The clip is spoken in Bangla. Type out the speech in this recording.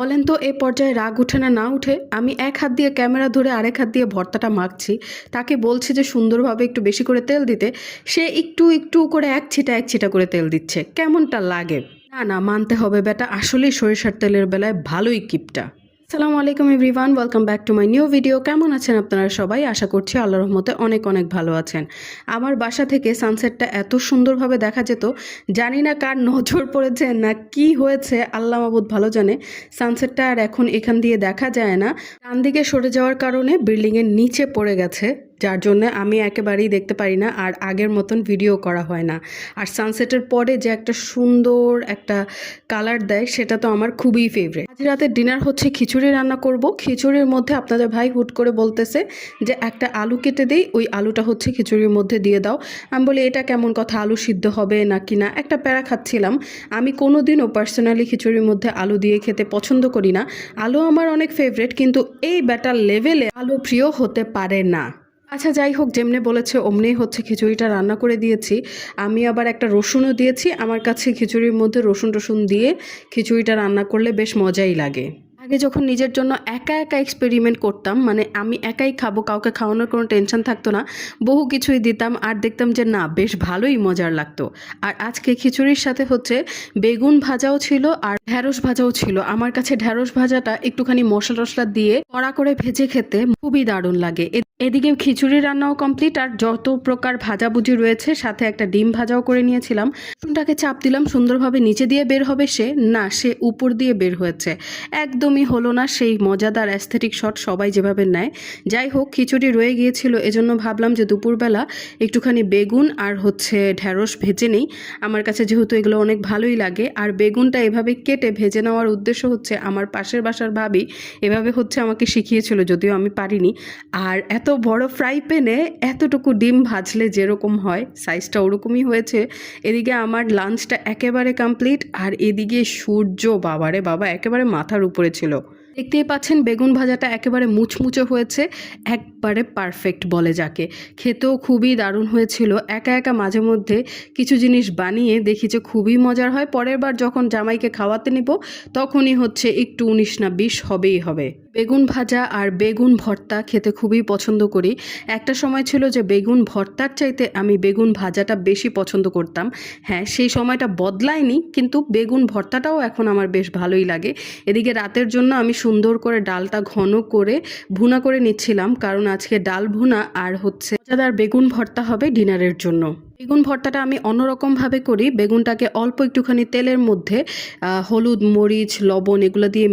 বলেন তো এ পর্যায়ে রাগ উঠে না না উঠে? আমি এক হাত দিয়ে ক্যামেরা ধরে আরেক হাত দিয়ে ভর্তাটা মাখছি। তাকে বলছি যে সুন্দরভাবে একটু বেশি করে তেল দিতে। সে একটু একটু করে এক ছিটা করে তেল দিচ্ছে। কেমনটা লাগে? না না, মানতে হবে বেটা আসলেই সরিষার তেলের বেলায় ভালোই কিপটা। আসসালামু আলাইকুম everyone, welcome back to my new video. কেমন আছেন আপনারা সবাই? আশা করছি আল্লাহর রহমতে অনেক অনেক ভালো আছেন। আমার বাসা থেকে সানসেটটা এত সুন্দরভাবে দেখা যেত, জানি না কার নজর পড়েছে না কি হয়েছে, আল্লাহ মাবুদ ভালো জানে। সানসেটটা আর এখন এখান দিয়ে দেখা যায় না, ডান দিকে সরে যাওয়ার কারণে বিল্ডিংয়ের নিচে পড়ে গেছে, যার জন্য আমি একেবারেই দেখতে পারি না আর আগের মতন ভিডিও করা হয় না। আর সানসেটের পরে যে একটা সুন্দর একটা কালার দেয় সেটা তো আমার খুবই ফেভারিট। আজ রাতের ডিনার হচ্ছে খিচুড়ি রান্না করব। খিচুড়ির মধ্যে আপনাদের ভাই হুট করে বলতেছে যে একটা আলু কেটে দেই, ওই আলুটা হচ্ছে খিচুড়ির মধ্যে দিয়ে দাও। আমি বলি এটা কেমন কথা, আলু সিদ্ধ হবে নাকি না, একটা প্যারা খাচ্ছিলাম। আমি কোনোদিনও পার্সোনালি খিচুড়ির মধ্যে আলু দিয়ে খেতে পছন্দ করি না। আলু আমার অনেক ফেভারিট, কিন্তু এই ব্যাটার লেভেলে আলু প্রিয় হতে পারে না। আচ্ছা যাই হোক, যেমনি বলেছে অমনি হচ্ছে খিচুড়িটা রান্না করে দিয়েছি। আমি আবার একটা রসুনও দিয়েছি। আমার কাছে খিচুড়ির মধ্যে রসুন টসুন দিয়ে খিচুড়িটা রান্না করলে বেশ মজাই লাগে। আগে যখন নিজের জন্য একা একা এক্সপেরিমেন্ট করতাম, মানে আমি একাই খাবো, কাউকে খাওয়ানোর কোনো টেনশন থাকতো না, বহু কিছুই দিতাম আর দেখতাম যে না বেশ ভালোই মজার লাগতো। আর আজকে খিচুড়ির সাথে হচ্ছে বেগুন ভাজাও ছিল আর ঢ্যাঁড়স ভাজাও ছিল। আমার কাছে ঢ্যাঁড়স ভাজাটা একটুখানি মশলা টশলা দিয়ে কড়া করে ভেজে খেতে খুবই দারুণ লাগে। এদিকে খিচুড়ি রান্নাও কমপ্লিট, আর যত প্রকার ভাজাভুজি রয়েছে সাথে একটা ডিম ভাজাও করে নিয়েছিলাম। রসুনটাকে চাপ দিলাম, সুন্দরভাবে নিচে দিয়ে বের হবে সে, না সে উপর দিয়ে বের হয়েছে। একদমই হলো না সেই মজাদার অ্যাস্থেটিক শট সবাই যেভাবে নেয়। যাই হোক, খিচুড়ি রয়ে গিয়েছিল, এজন্য ভাবলাম যে দুপুরবেলা একটুখানি বেগুন আর হচ্ছে ঢ্যাঁড়স ভেজে নেই। আমার কাছে যেহেতু এগুলো অনেক ভালোই লাগে, আর বেগুনটা এভাবে কেটে ভেজে নেওয়ার উদ্দেশ্য হচ্ছে আমার পাশের বাসার ভাবি এভাবে হচ্ছে আমাকে শিখিয়েছিল, যদিও আমি পারিনি। আর এত বড় ফ্রাই প্যানে এতটুকু ডিম ভাজলে যেরকম হয় সাইজটা ওরকমই হয়েছে। এদিকে আমার লাঞ্চটা একেবারে কমপ্লিট, আর এদিকে সূর্য বাবারে বাবা একেবারে মাথার উপরে ছিল। দেখতেই পাচ্ছেন বেগুন ভাজাটা একেবারে মুচমুচে হয়েছে, একবারে পারফেক্ট বলে যাকে। খেতেও খুবই দারুণ হয়েছিল। একা একা মাঝে মধ্যে কিছু জিনিস বানিয়ে দেখি যে খুবই মজার হয়। পরের বার যখন জামাইকে খাওয়াতে নিব তখনই হচ্ছে একটু 19 না 20 হবেই হবে। বেগুন ভাজা আর বেগুন ভর্তা খেতে খুবই পছন্দ করি। একটা সময় ছিল যে বেগুন ভর্তার চাইতে আমি বেগুন ভাজাটা বেশি পছন্দ করতাম। হ্যাঁ, সেই সময়টা বদলায়নি, কিন্তু বেগুন ভর্তাটাও এখন আমার বেশ ভালোই লাগে। এদিকে রাতের জন্য আমি সুন্দর করে ডালটা ঘন করে ভুনা করে নিচ্ছিলাম, কারণ আজকে ডাল ভুনা আর হচ্ছে মজাদার বেগুন ভর্তা হবে ডিনারের জন্য। বেগুন ভর্তাটা আমি অন্যরকমভাবে করি। বেগুনটাকে অল্প একটুখানি তেলের মধ্যে হলুদ মরিচ লবণ এগুলো দিয়ে